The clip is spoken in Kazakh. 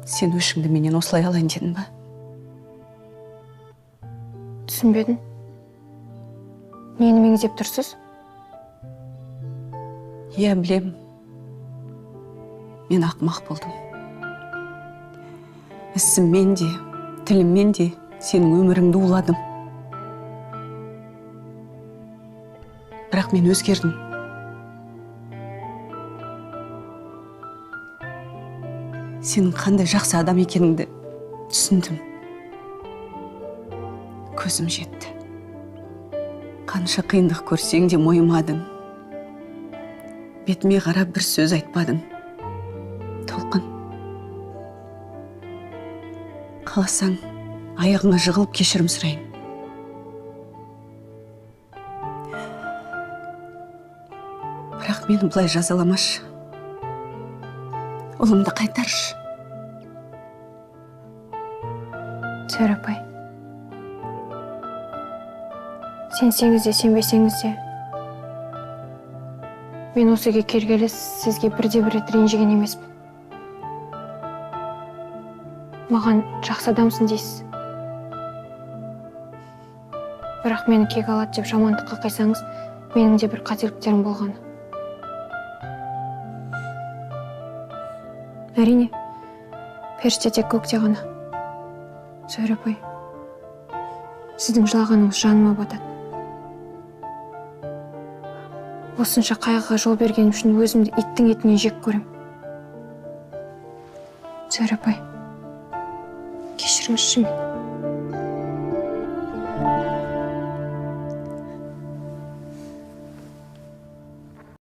Сен өшіңді менен осылай алайын дедің ба? Түсінбедім. Нені меңзеп тұрсыз? Иә, білем. Мен ақымақ болдым. Ісіммен де, тіліммен де сенің өміріңді уладым. Бірақ мен өзгердім. Сенің қандай жақсы адам екеніңді түсіндім. Көзім жетті. Қанша қиындық көрсең де мойымадың. Бетіме қарап бір сөз айтпадың. Толқын. Қаласаң, аяғыңа жығылып кешірім сұрайын. Бірақ мені бұлай жазаламашы. Ұлымды қайтаршы. Зәуре апай. Сенсеңіз де, сенбесеңіз де. Мен осы үйге келгелі сізге бірде-бір рет ренжіген емеспін. Маған жақсы адамсың дейсіз. Бірақ мені кек алады деп жамандыққа қайсаңыз, менің де бір қателіктерім болғаны. Әрине, періште тек көкте ғана. Зәуре апай, сіздің жылағаныңыз жаныма батады. Осынша қайғыға жол бергенім үшін өзімді иттің етінен жек көрем. Зәуре апай, кешіріңізші мені.